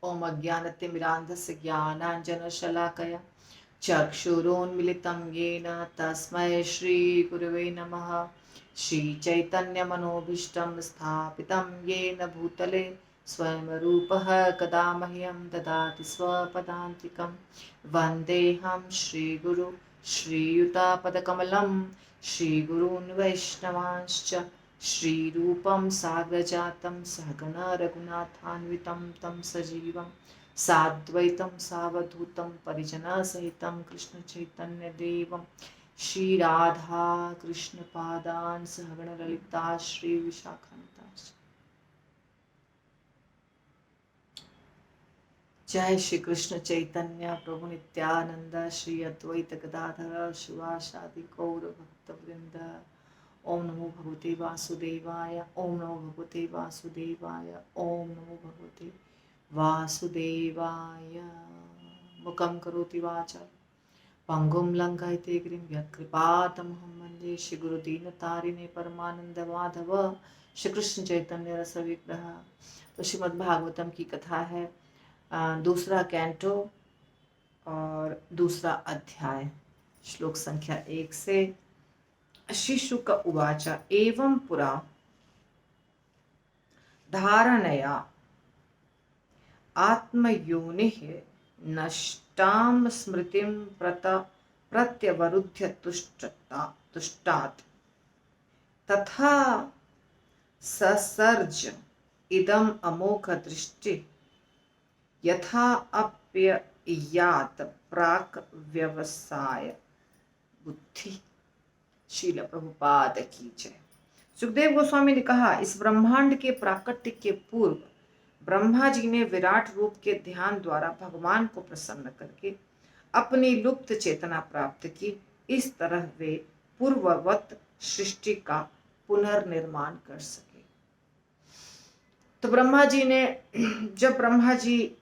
ओम अज्ञानतिमिरान्धस्य ज्ञानाञ्जनशलाकया चक्षुरुन्मिलितं येन तस्मै श्रीगुरवे नमः। श्रीचैतन्यमनोभीष्टं स्थापितं येन भूतले स्वयं रूपः कदा मह्यं ददाति स्वपदान्तिकं। वन्देऽहं श्रीगुरु श्रीयुतापदकमलं श्रीगुरून् वैष्णवांश्च श्रीरूपं साग्रजातं सहगण रघुनाथान्वितं तं सजीवं साद्वैतं सावधूतं परिजनसहितं कृष्णचैतन्यदेवं श्रीराधा कृष्णपादान् सहगणललिता श्रीविशाखान्वितांश्च। जय श्री कृष्ण चैतन्य प्रभु नित्यानंद श्री अद्वैत गदाधर शिवासादि गौर भक्तवृंद। ओम नमो भगवते वासुदेवाय। ओम नमो भगवते वासुदेवाय। ओम नमो भगवते वासुदेवाय। मुखं करोति वाचा पंगुं लंघयते गिरिं यत्कृपातमहं वन्दे श्रीगुरुदीनतारिणे परमानंद माधव श्री कृष्ण चैतन्य रस विग्रह। तो श्रीमद् भागवतम की कथा है, दूसरा कैंटो और दूसरा अध्याय, श्लोक संख्या 1 से। श्री शुक उवाच एवं पुरा धारणया आत्मयोनिः नष्टां स्मृतिं प्रत्यवरुध्य तुष्टात् तथा ससर्ज इदम् अमोघ दृष्टि यथा अप्ययात प्राक व्यवसाय बुद्धि। श्रील प्रभुपाद की जय। सुखदेव गोस्वामी ने कहा, इस ब्रह्मांड के प्राकट्य के पूर्व ब्रह्मा जी ने विराट रूप के ध्यान द्वारा भगवान को प्रसन्न करके अपनी लुप्त चेतना प्राप्त की। इस तरह वे पूर्ववत सृष्टि का पुनर्निर्माण कर सके। तो ब्रह्मा जी ने, जब ब्रह्मा जी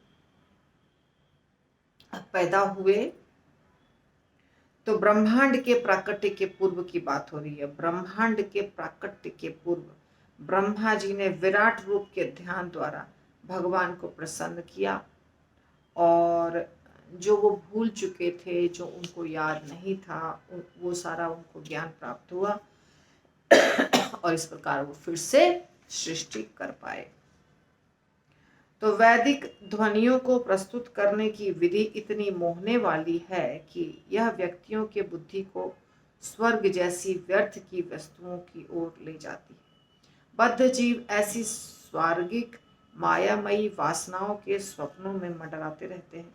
पैदा हुए तो ब्रह्मांड के प्राकट्य के पूर्व की बात हो रही है। ब्रह्मांड के प्राकट्य के पूर्व ब्रह्मा जी ने विराट रूप के ध्यान द्वारा भगवान को प्रसन्न किया और जो वो भूल चुके थे, जो उनको याद नहीं था, वो सारा उनको ज्ञान प्राप्त हुआ और इस प्रकार वो फिर से सृष्टि कर पाए। तो वैदिक ध्वनियों को प्रस्तुत करने की विधि इतनी मोहने वाली है कि यह व्यक्तियों के बुद्धि को स्वर्ग जैसी व्यर्थ की वस्तुओं की ओर ले जाती है। बद्ध जीव ऐसी स्वर्गिक मायामयी वासनाओं के स्वप्नों में मंडराते रहते हैं,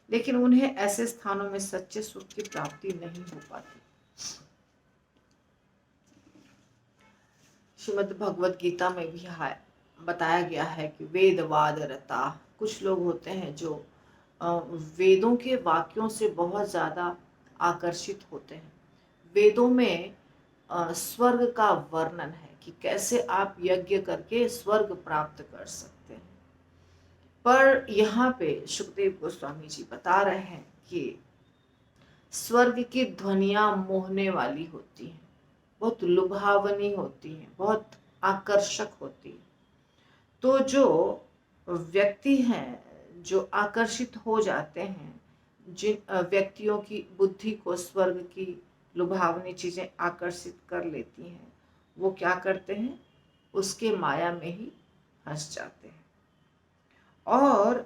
लेकिन उन्हें ऐसे स्थानों में सच्चे सुख की प्राप्ति नहीं हो पाती। श्रीमद् भगवद गीता में भी बताया गया है कि वेदवाद रता कुछ लोग होते हैं जो वेदों के वाक्यों से बहुत ज़्यादा आकर्षित होते हैं। वेदों में स्वर्ग का वर्णन है कि कैसे आप यज्ञ करके स्वर्ग प्राप्त कर सकते हैं। पर यहाँ पे सुखदेव गोस्वामी जी बता रहे हैं कि स्वर्ग की ध्वनियाँ मोहने वाली होती हैं, बहुत लुभावनी होती हैं, बहुत आकर्षक होती है। तो जो व्यक्ति हैं जो आकर्षित हो जाते हैं, जिन व्यक्तियों की बुद्धि को स्वर्ग की लुभावनी चीजें आकर्षित कर लेती हैं, वो क्या करते हैं, उसके माया में ही फंस जाते हैं और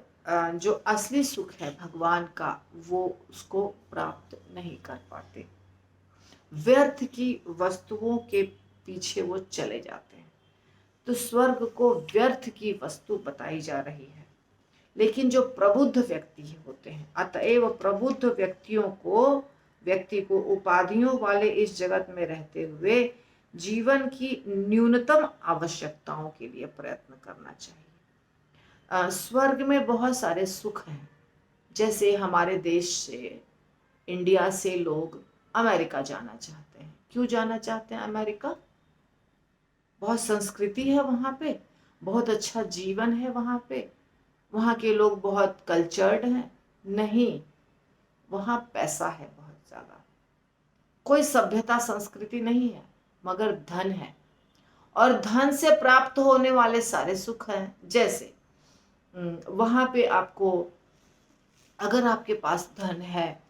जो असली सुख है भगवान का वो उसको प्राप्त नहीं कर पाते। व्यर्थ की वस्तुओं के पीछे वो चले जाते हैं। तो स्वर्ग को व्यर्थ की वस्तु बताई जा रही है। लेकिन जो प्रबुद्ध व्यक्ति होते हैं, अतएव प्रबुद्ध व्यक्ति को उपाधियों वाले इस जगत में रहते हुए जीवन की न्यूनतम आवश्यकताओं के लिए प्रयत्न करना चाहिए। स्वर्ग में बहुत सारे सुख हैं। जैसे हमारे देश से, इंडिया से लोग अमेरिका जाना चाहते हैं। क्यों जाना चाहते हैं अमेरिका? बहुत संस्कृति है वहाँ पे, बहुत अच्छा जीवन है वहाँ पे, वहाँ के लोग बहुत कल्चर्ड हैं। नहीं, वहाँ पैसा है बहुत ज़्यादा, कोई सभ्यता संस्कृति नहीं है, मगर धन है और धन से प्राप्त होने वाले सारे सुख हैं। जैसे वहाँ पे आपको, अगर आपके पास धन है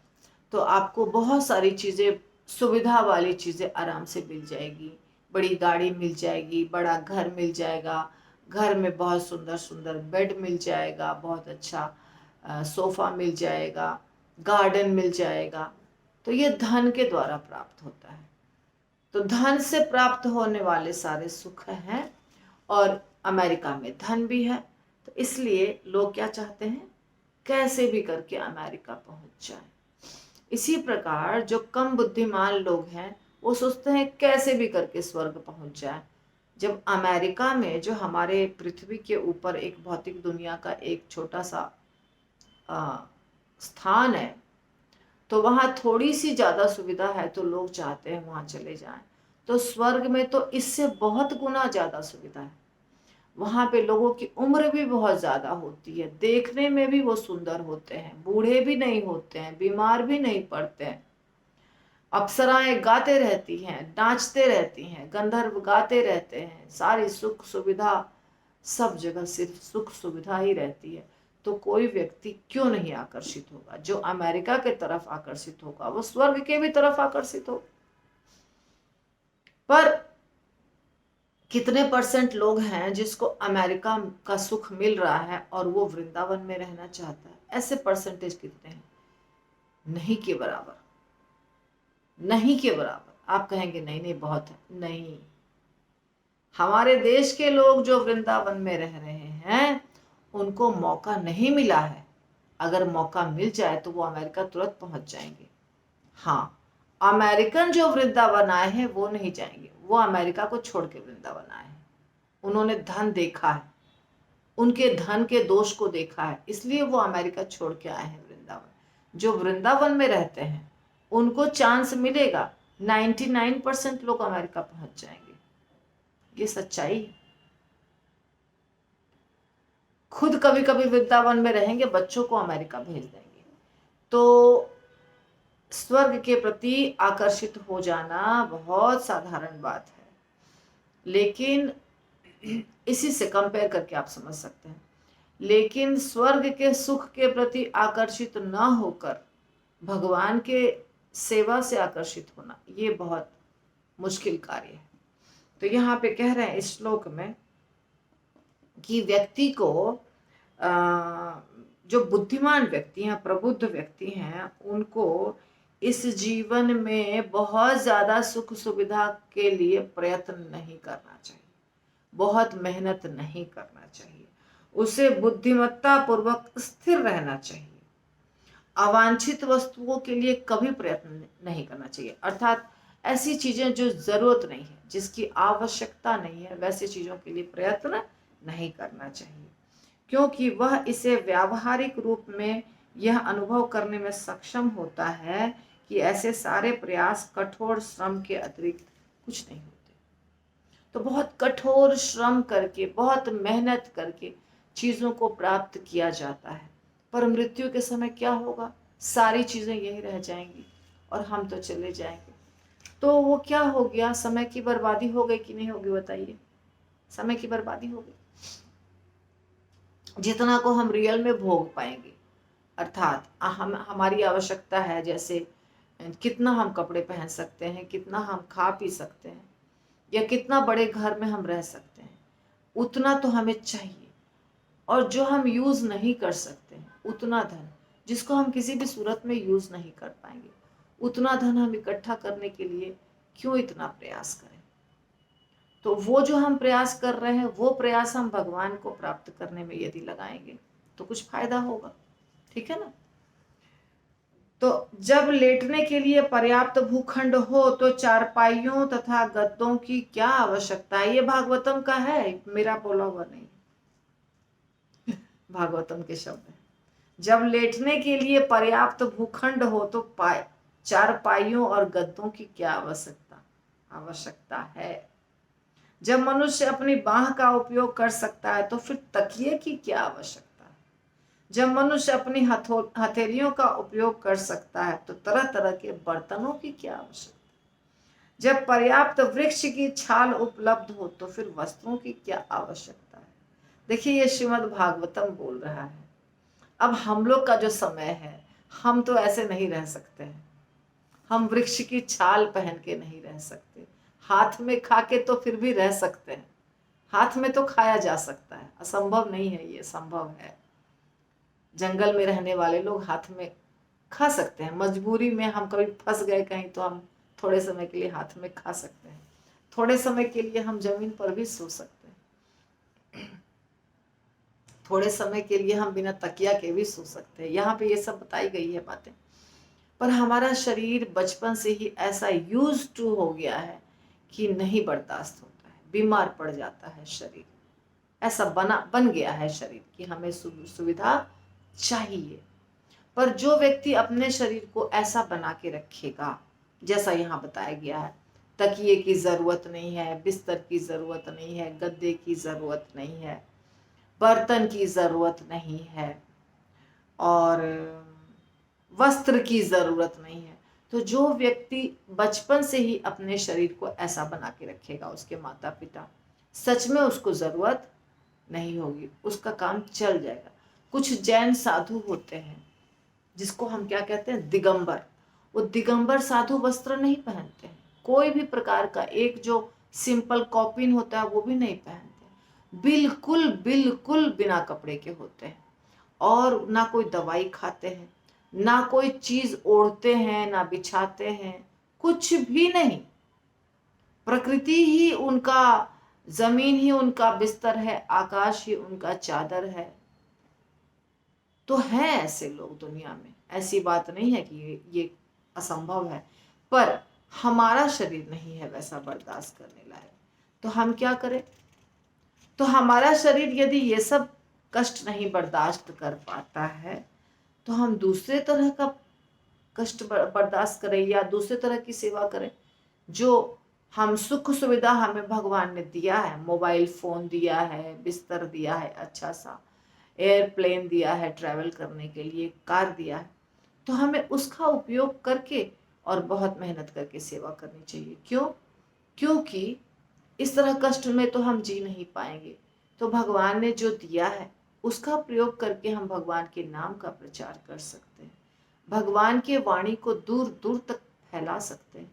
तो आपको बहुत सारी चीज़ें, सुविधा वाली चीज़ें आराम से मिल जाएगी। बड़ी गाड़ी मिल जाएगी, बड़ा घर मिल जाएगा, घर में बहुत सुंदर सुंदर बेड मिल जाएगा, बहुत अच्छा सोफ़ा मिल जाएगा, गार्डन मिल जाएगा। तो ये धन के द्वारा प्राप्त होता है। तो धन से प्राप्त होने वाले सारे सुख हैं, और अमेरिका में धन भी है। तो इसलिए लोग क्या चाहते हैं, कैसे भी करके अमेरिका पहुंच जाए। इसी प्रकार जो कम बुद्धिमान लोग हैं वो सोचते हैं कैसे भी करके स्वर्ग पहुंच जाए। जब अमेरिका में, जो हमारे पृथ्वी के ऊपर एक भौतिक दुनिया का एक छोटा सा आ, स्थान है, तो वहाँ थोड़ी सी ज़्यादा सुविधा है तो लोग चाहते हैं वहाँ चले जाएं। तो स्वर्ग में तो इससे बहुत गुना ज़्यादा सुविधा है। वहाँ पे लोगों की उम्र भी बहुत ज़्यादा होती है, देखने में भी वो सुंदर होते हैं, बूढ़े भी नहीं होते हैं, बीमार भी नहीं पड़ते हैं। अप्सराएं गाते रहती हैं, नाचते रहती हैं, गंधर्व गाते रहते हैं, सारी सुख सुविधा, सब जगह सिर्फ सुख सुविधा ही रहती है। तो कोई व्यक्ति क्यों नहीं आकर्षित होगा? जो अमेरिका के तरफ आकर्षित होगा वो स्वर्ग के भी तरफ आकर्षित हो। पर कितने परसेंट लोग हैं जिसको अमेरिका का सुख मिल रहा है और वो वृंदावन में रहना चाहता है? ऐसे परसेंटेज कितने हैं? नहीं के बराबर, नहीं के बराबर। आप कहेंगे नहीं नहीं बहुत है, नहीं। हमारे देश के लोग जो वृंदावन में रह रहे हैं उनको मौका नहीं मिला है। अगर मौका मिल जाए तो वो अमेरिका तुरंत पहुंच जाएंगे। हाँ, अमेरिकन जो वृंदावन आए हैं वो नहीं जाएंगे, वो अमेरिका को छोड़ के वृंदावन आए हैं। उन्होंने धन देखा है, उनके धन के दोष को देखा है, इसलिए वो अमेरिका छोड़ के आए हैं वृंदावन। जो वृंदावन में रहते हैं उनको चांस मिलेगा, 99% लोग अमेरिका पहुंच जाएंगे। ये सच्चाई है। खुद कभी कभी वृंदावन में रहेंगे, बच्चों को अमेरिका भेज देंगे। तो स्वर्ग के प्रति आकर्षित हो जाना बहुत साधारण बात है, लेकिन इसी से कंपेयर करके आप समझ सकते हैं। लेकिन स्वर्ग के सुख के प्रति आकर्षित न होकर भगवान के सेवा से आकर्षित होना, ये बहुत मुश्किल कार्य है। तो यहाँ पे कह रहे हैं इस श्लोक में कि व्यक्ति को, जो बुद्धिमान व्यक्ति हैं, प्रबुद्ध व्यक्ति हैं, उनको इस जीवन में बहुत ज्यादा सुख सुविधा के लिए प्रयत्न नहीं करना चाहिए, बहुत मेहनत नहीं करना चाहिए। उसे बुद्धिमत्ता पूर्वक स्थिर रहना चाहिए। अवांछित वस्तुओं के लिए कभी प्रयत्न नहीं करना चाहिए, अर्थात ऐसी चीजें जो जरूरत नहीं है, जिसकी आवश्यकता नहीं है, वैसी चीजों के लिए प्रयत्न नहीं करना चाहिए, क्योंकि वह इसे व्यावहारिक रूप में यह अनुभव करने में सक्षम होता है कि ऐसे सारे प्रयास कठोर श्रम के अतिरिक्त कुछ नहीं होते। तो बहुत कठोर श्रम करके, बहुत मेहनत करके चीज़ों को प्राप्त किया जाता है, पर मृत्यु के समय क्या होगा? सारी चीज़ें यही रह जाएंगी और हम तो चले जाएंगे। तो वो क्या हो गया? समय की बर्बादी हो गई कि नहीं होगी? बताइए, समय की बर्बादी हो गई। जितना को हम रियल में भोग पाएंगे, अर्थात हमारी आवश्यकता है, जैसे कितना हम कपड़े पहन सकते हैं, कितना हम खा पी सकते हैं, या कितना बड़े घर में हम रह सकते हैं, उतना तो हमें चाहिए। और जो हम यूज नहीं कर सकते हैं, उतना धन, जिसको हम किसी भी सूरत में यूज नहीं कर पाएंगे, उतना धन हम इकट्ठा करने के लिए क्यों इतना प्रयास करें? तो वो जो हम प्रयास कर रहे हैं, वो प्रयास हम भगवान को प्राप्त करने में यदि लगाएंगे तो कुछ फायदा होगा। ठीक है ना? तो जब लेटने के लिए पर्याप्त भूखंड हो तो चारपाइयों तथा गद्दों की क्या आवश्यकता है? ये भागवतम का है, मेरा बोला हुआ नहीं, भागवतम के शब्द है। जब लेटने के लिए पर्याप्त भूखंड हो तो चारपाइयों और गद्दों की क्या आवश्यकता है। जब मनुष्य अपनी बाह का उपयोग कर सकता है तो फिर तकिए की क्या आवश्यकता है। जब मनुष्य अपनी हथेलियों का उपयोग कर सकता है तो तरह तरह के बर्तनों की क्या आवश्यकता है। जब पर्याप्त वृक्ष की छाल उपलब्ध हो तो फिर वस्त्रों की क्या आवश्यकता है। देखिए ये श्रीमद् भागवतम बोल रहा है। अब हम लोग का जो समय है, हम तो ऐसे नहीं रह सकते हैं। हम वृक्ष की छाल पहन के नहीं रह सकते। हाथ में खा के तो फिर भी रह सकते हैं। हाथ में तो खाया जा सकता है, असंभव नहीं है, ये संभव है। जंगल में रहने वाले लोग हाथ में खा सकते हैं। मजबूरी में हम कभी फंस गए कहीं तो हम थोड़े समय के लिए हाथ में खा सकते हैं। थोड़े समय के लिए हम जमीन पर भी सो सकते हैं। थोड़े समय के लिए हम बिना तकिया के भी सो सकते हैं। यहाँ पे ये सब बताई गई है बातें। पर हमारा शरीर बचपन से ही ऐसा यूज टू हो गया है कि नहीं बर्दाश्त होता है, बीमार पड़ जाता है शरीर। ऐसा बन गया है शरीर कि हमें सुविधा चाहिए। पर जो व्यक्ति अपने शरीर को ऐसा बना के रखेगा, जैसा यहाँ बताया गया है, तकिए की जरूरत नहीं है, बिस्तर की जरूरत नहीं है, गद्दे की जरूरत नहीं है, बर्तन की जरूरत नहीं है, और वस्त्र की जरूरत नहीं है, तो जो व्यक्ति बचपन से ही अपने शरीर को ऐसा बना के रखेगा, उसके माता पिता, सच में उसको जरूरत नहीं होगी, उसका काम चल जाएगा। कुछ जैन साधु होते हैं जिसको हम क्या कहते हैं, दिगंबर। वो दिगंबर साधु वस्त्र नहीं पहनते हैं, कोई भी प्रकार का एक जो सिंपल कॉपिन होता है वो भी नहीं पहनते, बिल्कुल बिल्कुल बिना कपड़े के होते हैं। और ना कोई दवाई खाते हैं, ना कोई चीज ओढ़ते हैं, ना बिछाते हैं, कुछ भी नहीं। प्रकृति ही उनका, जमीन ही उनका बिस्तर है, आकाश ही उनका चादर है। तो हैं ऐसे लोग दुनिया में, ऐसी बात नहीं है कि ये असंभव है। पर हमारा शरीर नहीं है वैसा बर्दाश्त करने लायक। तो हम क्या करें? तो हमारा शरीर यदि ये सब कष्ट नहीं बर्दाश्त कर पाता है, तो हम दूसरे तरह का कष्ट बर्दाश्त करें या दूसरे तरह की सेवा करें। जो हम सुख सुविधा हमें भगवान ने दिया है, मोबाइल फोन दिया है, बिस्तर दिया है, अच्छा सा एयरप्लेन दिया है ट्रैवल करने के लिए, कार दिया है, तो हमें उसका उपयोग करके और बहुत मेहनत करके सेवा करनी चाहिए। क्यों? क्योंकि इस तरह कष्ट में तो हम जी नहीं पाएंगे। तो भगवान ने जो दिया है उसका प्रयोग करके हम भगवान के नाम का प्रचार कर सकते हैं, भगवान के वाणी को दूर दूर तक फैला सकते हैं।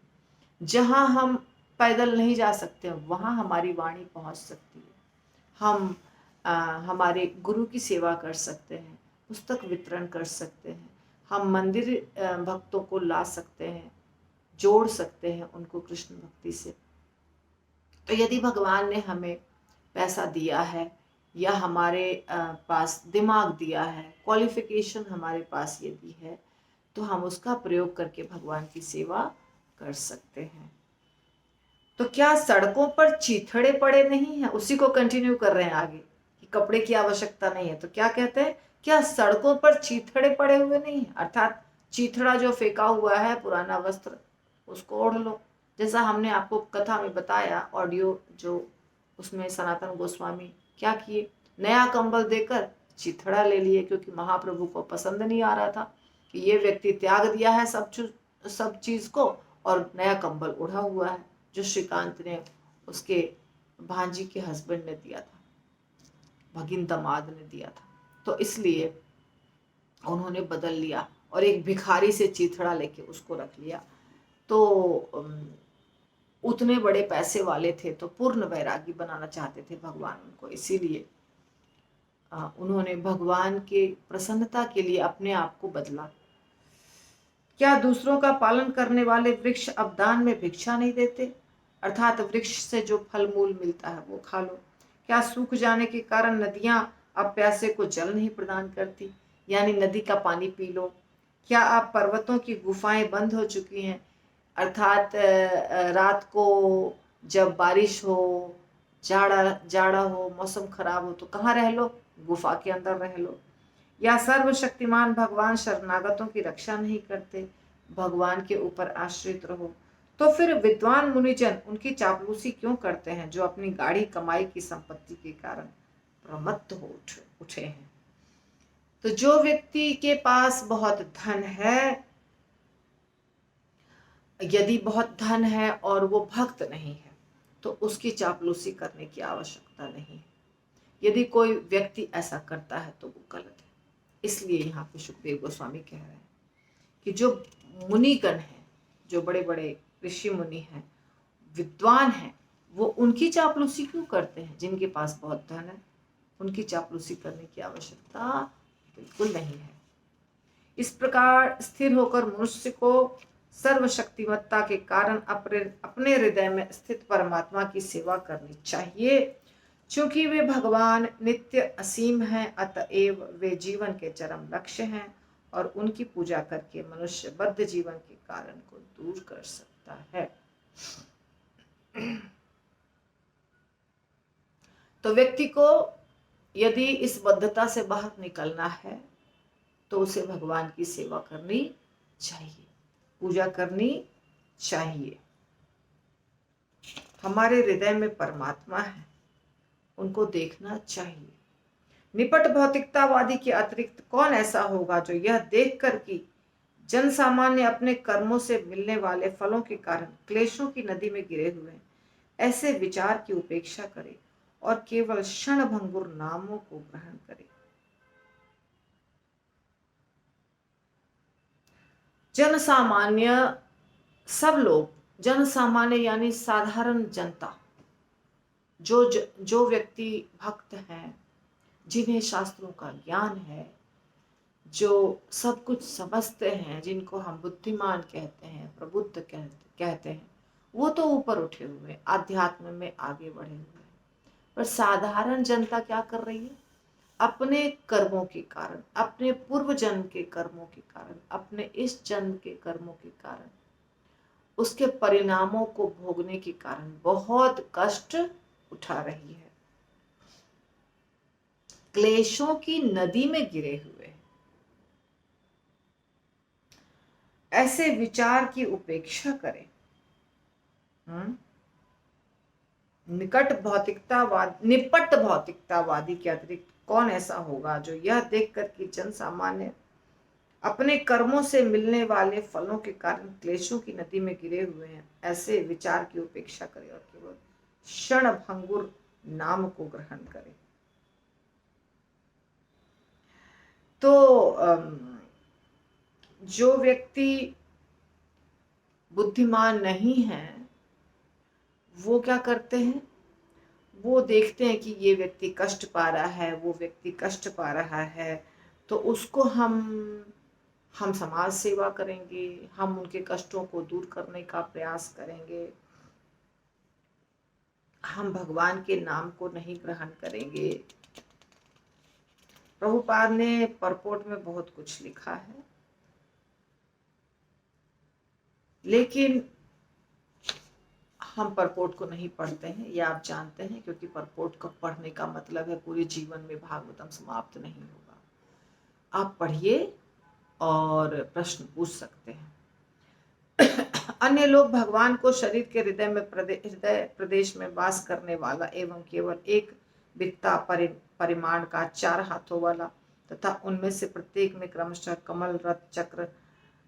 जहां हम पैदल नहीं जा सकते वहां हमारी वाणी पहुंच सकती है। हम हमारे गुरु की सेवा कर सकते हैं, पुस्तक वितरण कर सकते हैं, हम मंदिर भक्तों को ला सकते हैं, जोड़ सकते हैं उनको कृष्ण भक्ति से। तो यदि भगवान ने हमें पैसा दिया है या हमारे पास दिमाग दिया है, क्वालिफिकेशन हमारे पास यदि है, तो हम उसका प्रयोग करके भगवान की सेवा कर सकते हैं। तो क्या सड़कों पर चीथड़े पड़े नहीं हैं? उसी को कंटिन्यू कर रहे हैं आगे कि कपड़े की आवश्यकता नहीं है। तो क्या कहते हैं, क्या सड़कों पर चीथड़े पड़े हुए नहीं है? अर्थात चीथड़ा जो फेंका हुआ है, पुराना वस्त्र, उसको ओढ़ लो। जैसा हमने आपको कथा में बताया, ऑडियो जो, उसमें सनातन गोस्वामी क्या किए, नया कंबल देकर चीथड़ा ले लिए, क्योंकि महाप्रभु को पसंद नहीं आ रहा था कि ये व्यक्ति त्याग दिया है सब चीज को और नया कंबल ओढ़ा हुआ है, जो श्रीकांत ने उसके भांजी के हस्बैंड ने दिया था, भगिन दामाद ने दिया था। तो इसलिए उन्होंने बदल लिया और एक भिखारी से चीथड़ा लेके उसको रख लिया। तो उतने बड़े पैसे वाले थे तो पूर्ण वैरागी बनाना चाहते थे भगवान उनको, इसीलिए उन्होंने भगवान के प्रसन्नता के लिए अपने आप को बदला। क्या दूसरों का पालन करने वाले वृक्ष अब दान में भिक्षा नहीं देते? अर्थात वृक्ष से जो फल मूल मिलता है वो खा लो। क्या सूख जाने के कारण नदियां अब प्यासे को जल नहीं प्रदान करती, यानी नदी का पानी पी लो? क्या आप पर्वतों की गुफाएं बंद हो चुकी हैं? अर्थात रात को जब बारिश हो, जाड़ा जाड़ा हो, मौसम खराब हो, तो कहाँ रह लो? गुफा के अंदर रह लो। या सर्वशक्तिमान भगवान शरणागतों की रक्षा नहीं करते, भगवान के ऊपर आश्रित रहो। तो फिर विद्वान मुनिजन उनकी चापलूसी क्यों करते हैं, जो अपनी गाढ़ी कमाई की संपत्ति के कारण प्रमत्त हो उठे हैं? तो जो व्यक्ति के पास बहुत धन है, यदि बहुत धन है और वो भक्त नहीं है, तो उसकी चापलूसी करने की आवश्यकता नहीं है। यदि कोई व्यक्ति ऐसा करता है तो वो गलत है। इसलिए यहाँ पे सुखदेव गोस्वामी कह रहे हैं कि जो मुनिगण हैं, जो बड़े बड़े ऋषि मुनि हैं, विद्वान हैं, वो उनकी चापलूसी क्यों करते हैं? जिनके पास बहुत धन है, उनकी चापलूसी करने की आवश्यकता बिल्कुल नहीं है। इस प्रकार स्थिर होकर मनुष्य को सर्वशक्तिमत्ता के कारण अपने हृदय में स्थित परमात्मा की सेवा करनी चाहिए। चूंकि वे भगवान नित्य असीम हैं, अतएव वे जीवन के चरम लक्ष्य हैं और उनकी पूजा करके मनुष्य बद्ध जीवन के कारण को दूर कर सकता है। तो व्यक्ति को यदि इस बद्धता से बाहर निकलना है तो उसे भगवान की सेवा करनी चाहिए, पूजा करनी चाहिए। हमारे हृदय में परमात्मा है, उनको देखना चाहिए। निपट भौतिकतावादी के अतिरिक्त कौन ऐसा होगा जो यह देखकर कि जन सामान्य अपने कर्मों से मिलने वाले फलों के कारण क्लेशों की नदी में गिरे हुए हैं, ऐसे विचार की उपेक्षा करे और केवल क्षणभंगुर नामों को ग्रहण करे। जन सामान्य, सब लोग, जन सामान्य यानी साधारण जनता, जो व्यक्ति भक्त हैं, जिन्हें शास्त्रों का ज्ञान है, जो सब कुछ समझते हैं, जिनको हम बुद्धिमान कहते हैं, प्रबुद्ध कहते हैं, वो तो ऊपर उठे हुए, आध्यात्म में आगे बढ़े हुए हैं। पर साधारण जनता क्या कर रही है? अपने कर्मों के कारण, अपने पूर्व जन्म के कर्मों के कारण, अपने इस जन्म के कर्मों के कारण, उसके परिणामों को भोगने के कारण बहुत कष्ट उठा रही है, क्लेशों की नदी में गिरे हुए हैं। ऐसे विचार की उपेक्षा करें। निपट भौतिकतावादी के अतिरिक्त कौन ऐसा होगा जो यह देखकर कि जन सामान्य अपने कर्मों से मिलने वाले फलों के कारण क्लेशों की नदी में गिरे हुए हैं, ऐसे विचार की उपेक्षा करे और केवल क्षणभंगुर नाम को ग्रहण करे। तो जो व्यक्ति बुद्धिमान नहीं है वो क्या करते हैं? वो देखते हैं कि ये व्यक्ति कष्ट पा रहा है, वो व्यक्ति कष्ट पा रहा है, तो उसको हम समाज सेवा करेंगे, हम उनके कष्टों को दूर करने का प्रयास करेंगे, हम भगवान के नाम को नहीं ग्रहण करेंगे। प्रभुपाद ने परपोट में बहुत कुछ लिखा है, लेकिन हम परपोट को नहीं पढ़ते हैं, ये आप जानते हैं, क्योंकि परपोट को पढ़ने का मतलब है पूरे जीवन में भागवतम समाप्त नहीं होगा। आप पढ़िए और प्रश्न पूछ सकते हैं। अन्य लोग भगवान को शरीर के हृदय प्रदेश में वास करने वाला एवं केवल एक वित्ता परिमाण का 4 हाथों वाला तथा उनमें से प्रत्येक में क्रमशः कमल, रथ, चक्र,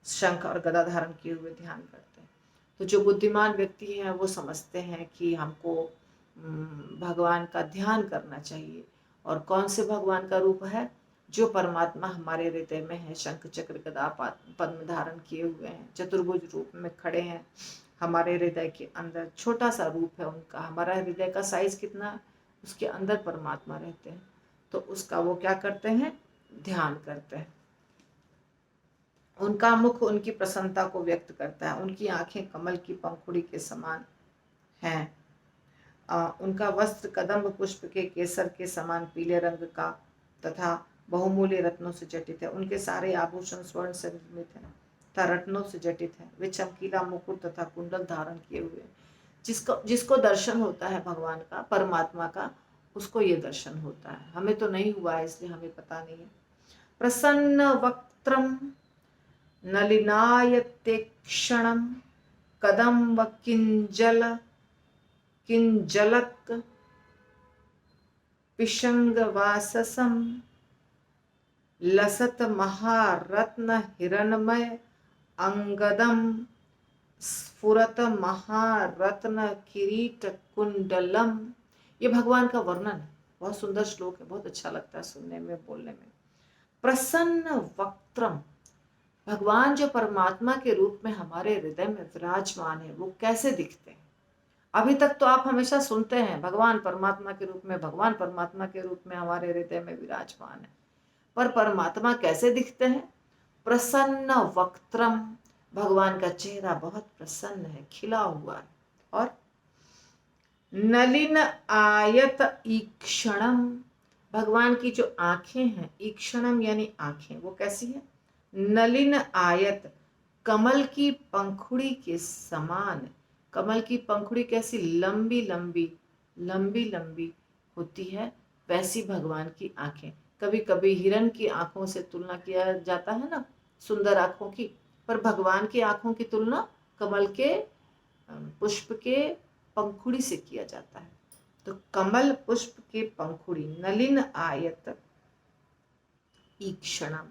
शंख और गदा धारण किए हुए ध्यान करते हैं। तो जो बुद्धिमान व्यक्ति हैं वो समझते हैं कि हमको भगवान का ध्यान करना चाहिए। और कौन से भगवान का रूप है? जो परमात्मा हमारे हृदय में है, शंख चक्र गदा पद्म धारण किए हुए हैं, चतुर्भुज रूप में खड़े हैं हमारे हृदय के अंदर। छोटा सा रूप है उनका, हमारा हृदय का साइज कितना, उसके अंदर परमात्मा रहते हैं, तो उसका वो क्या करते हैं? ध्यान करते हैं। उनका मुख उनकी प्रसन्नता को व्यक्त करता है, उनकी आंखें कमल की पंखुड़ी के समान हैं, उनका वस्त्र कदम्ब पुष्प के केसर के समान पीले रंग का तथा बहुमूल्य रत्नों से जटित है। उनके सारे आभूषण स्वर्ण से निर्मित हैं तथा रत्नों से जटित है। वे चमकीला मुकुट तथा कुंडल धारण किए हुए हैं। जिसको दर्शन होता है भगवान का, परमात्मा का, उसको ये दर्शन होता है। हमें तो नहीं हुआ है, इसलिए हमें पता नहीं है। प्रसन्न वक्त्रम नलिनायतेक्षणम कदम्ब किंजलक पिशंगवाससम लसत महारत्न हिरणमय अंगदम स्फुरत महारत्न किरीट कुंडलम। ये भगवान का वर्णन है। बहुत सुंदर श्लोक है, बहुत अच्छा लगता है सुनने में, बोलने में। प्रसन्न वक्त्रम, भगवान जो परमात्मा के रूप में हमारे हृदय में विराजमान है वो कैसे दिखते हैं? अभी तक तो आप हमेशा सुनते हैं भगवान परमात्मा के रूप में, भगवान परमात्मा के रूप में हमारे हृदय में विराजमान है, पर परमात्मा कैसे दिखते हैं? प्रसन्न वक्त्रम, भगवान का चेहरा बहुत प्रसन्न है, खिला हुआ है। और नलिन आयत ईक्षणम, भगवान की जो आंखें हैं, ईक्षणम यानी आंखें, वो कैसी है? नलिन आयत, कमल की पंखुड़ी के समान। कमल की पंखुड़ी कैसी? लंबी लंबी, लंबी लंबी होती है, वैसी भगवान की आंखें। कभी कभी हिरण की आंखों से तुलना किया जाता है ना, सुंदर आंखों की, पर भगवान की आंखों की तुलना कमल के पुष्प के पंखुड़ी से किया जाता है। तो कमल पुष्प के पंखुड़ी, नलिन आयत ईक्षणम।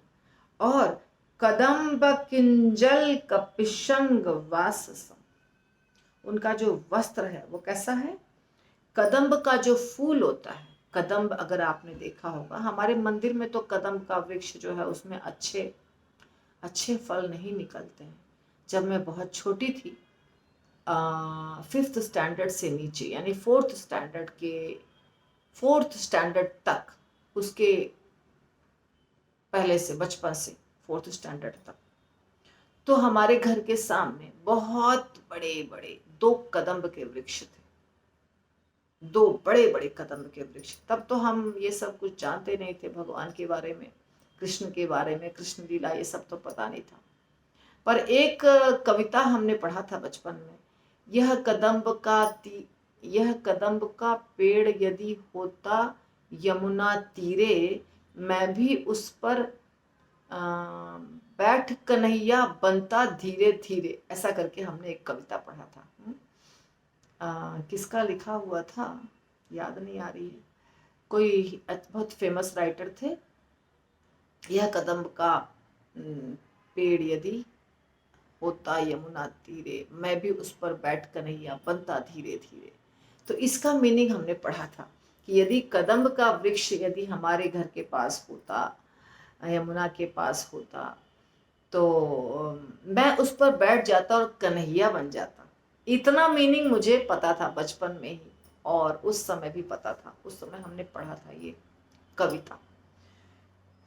और कदम्ब किंजल कपिशंग वाससम, उनका जो वस्त्र है वो कैसा है? कदम्ब का जो फूल होता है, कदम्ब अगर आपने देखा होगा, हमारे मंदिर में तो कदम्ब का वृक्ष जो है उसमें अच्छे अच्छे फल नहीं निकलते हैं। जब मैं बहुत छोटी थी, 5th स्टैंडर्ड से नीचे यानी 4th स्टैंडर्ड तक, उसके पहले से, बचपन से 4th स्टैंडर्ड तक, तो हमारे घर के सामने बहुत बड़े बड़े 2 कदम्ब के वृक्ष थे। 2 बड़े बड़े कदम्ब के वृक्ष। तब तो हम ये सब कुछ जानते नहीं थे भगवान के बारे में, कृष्ण के बारे में, कृष्ण लीला, ये सब तो पता नहीं था। पर एक कविता हमने पढ़ा था बचपन में, यह कदम्ब का पेड़ यदि होता यमुना तीरे, मैं भी उस पर बैठ कन्हैया बनता धीरे धीरे। ऐसा करके हमने एक कविता पढ़ा था। किसका लिखा हुआ था याद नहीं आ रही है, कोई बहुत फेमस राइटर थे। यह कदम्ब का पेड़ यदि होता यमुना तीरे, मैं भी उस पर बैठ कन्हैया बनता धीरे धीरे। तो इसका मीनिंग हमने पढ़ा था कि यदि कदम्ब का वृक्ष यदि हमारे घर के पास होता, यमुना के पास होता, तो मैं उस पर बैठ जाता और कन्हैया बन जाता। इतना मीनिंग मुझे पता था बचपन में ही, और उस समय भी पता था, उस समय हमने पढ़ा था ये कविता।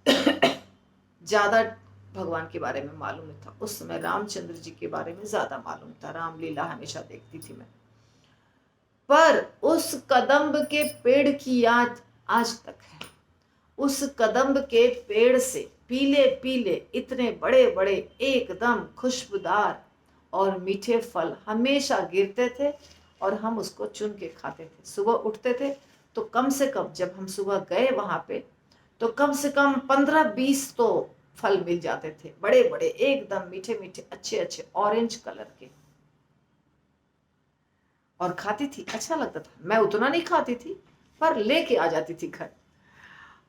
ज्यादा भगवान के बारे में मालूम नहीं था उस समय, रामचंद्र जी के बारे में ज्यादा मालूम था, रामलीला हमेशा देखती थी मैं। पर उस कदम्ब के पेड़ की याद आज तक है। उस कदम्ब के पेड़ से पीले पीले इतने बड़े बड़े एकदम खुशबूदार और मीठे फल हमेशा गिरते थे, और हम उसको चुन के खाते थे। सुबह उठते थे तो कम से कम, जब हम सुबह गए वहां पे, तो कम से कम 15-20 तो फल मिल जाते थे, बड़े बड़े एकदम मीठे मीठे अच्छे अच्छे ऑरेंज कलर के। और खाती थी, अच्छा लगता था। मैं उतना नहीं खाती थी, पर लेके आ जाती थी घर।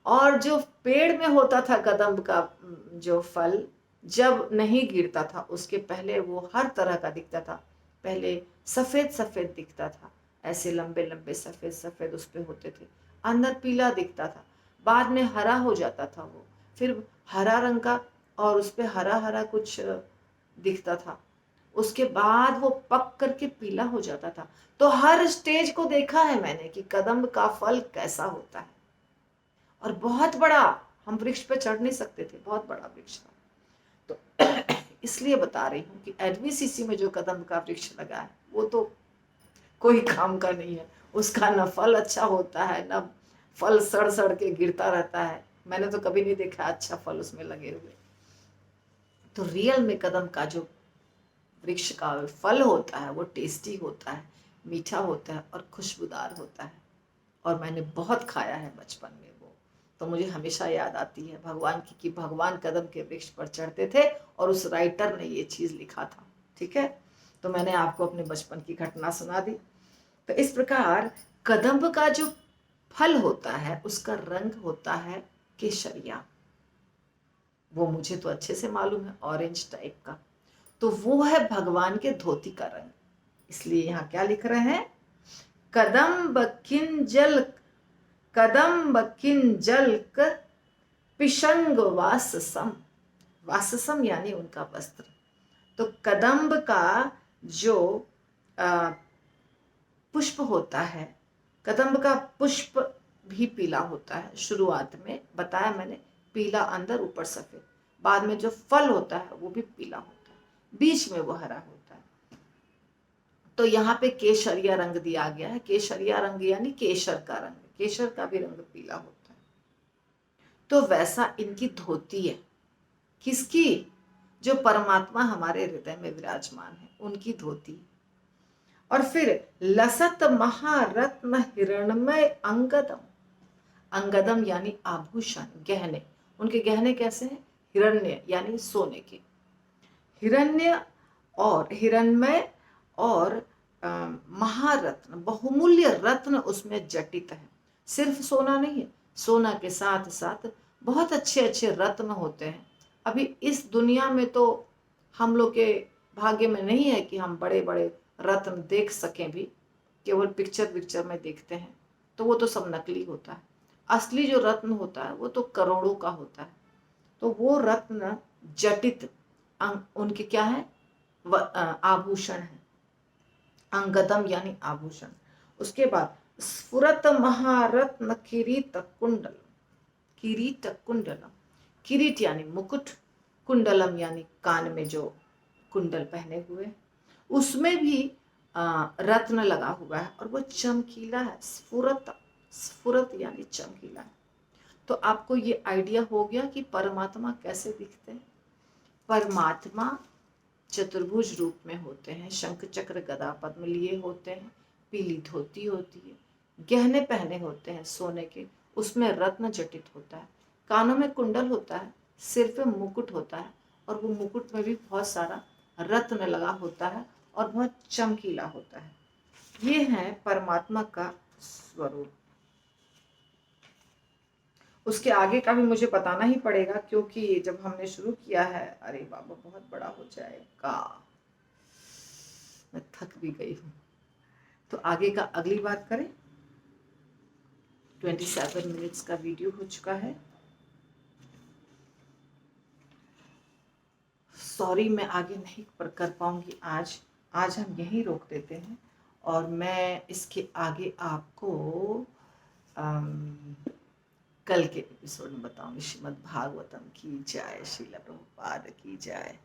और जो पेड़ में होता था कदम्ब का जो फल, जब नहीं गिरता था उसके पहले वो हर तरह का दिखता था। पहले सफेद सफेद दिखता था, ऐसे लंबे लंबे सफेद सफेद उस पे होते थे, अंदर पीला दिखता था, बाद में हरा हो जाता था वो, फिर हरा रंग का, और उस पे हरा हरा कुछ दिखता था, उसके बाद वो पक करके पीला हो जाता था। तो हर स्टेज को देखा है मैंने कि कदम्ब का फल कैसा होता है। और बहुत बड़ा, हम वृक्ष पे चढ़ नहीं सकते थे, बहुत बड़ा वृक्ष था। तो इसलिए बता रही हूँ कि एडवीसीसी में जो कदम्ब का वृक्ष लगा है वो तो कोई काम का नहीं है। उसका न फल अच्छा होता है, न फल सड़ सड़ के गिरता रहता है। मैंने तो कभी नहीं देखा अच्छा फल उसमें लगे हुए। तो रियल में कदम्ब का जो वृक्ष का फल होता है वो टेस्टी होता है, मीठा होता है और खुशबूदार होता है। और मैंने बहुत खाया है बचपन में वो, तो मुझे हमेशा याद आती है भगवान की, कि भगवान कदम के वृक्ष पर चढ़ते थे और उस राइटर ने ये चीज लिखा था। ठीक है, तो मैंने आपको अपने बचपन की घटना सुना दी। तो इस प्रकार कदम्ब का जो फल होता है उसका रंग होता है केसरिया, वो मुझे तो अच्छे से मालूम है, ऑरेंज टाइप का। तो वो है भगवान के धोती का रंग। इसलिए यहाँ क्या लिख रहे हैं, कदम्ब किंजल कदम्ब किंजल्क पिशंग वाससम, वाससम यानी उनका वस्त्र। तो कदम्ब का जो पुष्प होता है, कदम्ब का पुष्प भी पीला होता है। शुरुआत में बताया मैंने, पीला अंदर ऊपर सफेद, बाद में जो फल होता है वो भी पीला होता है, बीच में वो हरा होता है। तो यहाँ पे केसरिया रंग दिया गया है। केसरिया रंग यानी केसर का रंग, केसर का भी रंग पीला होता है। तो वैसा इनकी धोती है। किसकी? जो परमात्मा हमारे हृदय में विराजमान है, उनकी धोती। और फिर लसत महारत्न हिरणमय अंगदम, अंगदम यानी आभूषण, गहने। उनके गहने कैसे हैं? हिरण्य यानी सोने के, हिरण्य और हिरणमय और महारत्न, बहुमूल्य रत्न उसमें जटित है। सिर्फ सोना नहीं है, सोना के साथ साथ बहुत अच्छे अच्छे रत्न होते हैं। अभी इस दुनिया में तो हम लोग के भाग्य में नहीं है कि हम बड़े बड़े रत्न देख सकें भी, केवल पिक्चर विक्चर में देखते हैं, तो वो तो सब नकली होता है। असली जो रत्न होता है वो तो करोड़ों का होता है। तो वो रत्न जटित उनके क्या है? आभूषण है, अंगदम यानी आभूषण। उसके बाद स्फुरत महारत्न किरीट कुंडल, किरीट कुंडलम, किरीट यानी मुकुट, कुंडलम यानी कान में जो कुंडल पहने हुए, उसमें भी रत्न लगा हुआ है और वो चमकीला है। स्फुरत, स्फुरत यानी चमकीला है। तो आपको ये आइडिया हो गया कि परमात्मा कैसे दिखते हैं। परमात्मा चतुर्भुज रूप में होते हैं, शंख चक्र गदा पद्म लिए होते हैं, पीली धोती होती है, गहने पहने होते हैं सोने के, उसमें रत्न जटित होता है, कानों में कुंडल होता है, सिर पे मुकुट होता है और वो मुकुट में भी बहुत सारा रत्न लगा होता है और बहुत चमकीला होता है। ये है परमात्मा का स्वरूप। उसके आगे का भी मुझे बताना ही पड़ेगा, क्योंकि जब हमने शुरू किया है, अरे बाबा बहुत बड़ा हो जाएगा, मैं थक भी गई हूँ। तो आगे का अगली बात करें। 27 मिनट्स का वीडियो हो चुका है। सॉरी, मैं आगे नहीं कर पाऊंगी आज। आज हम यहीं रोक देते हैं और मैं इसके आगे आपको कल के एपिसोड में बताऊंगी। श्रीमद् भागवतम की जय, श्रील प्रभुपाद की जय।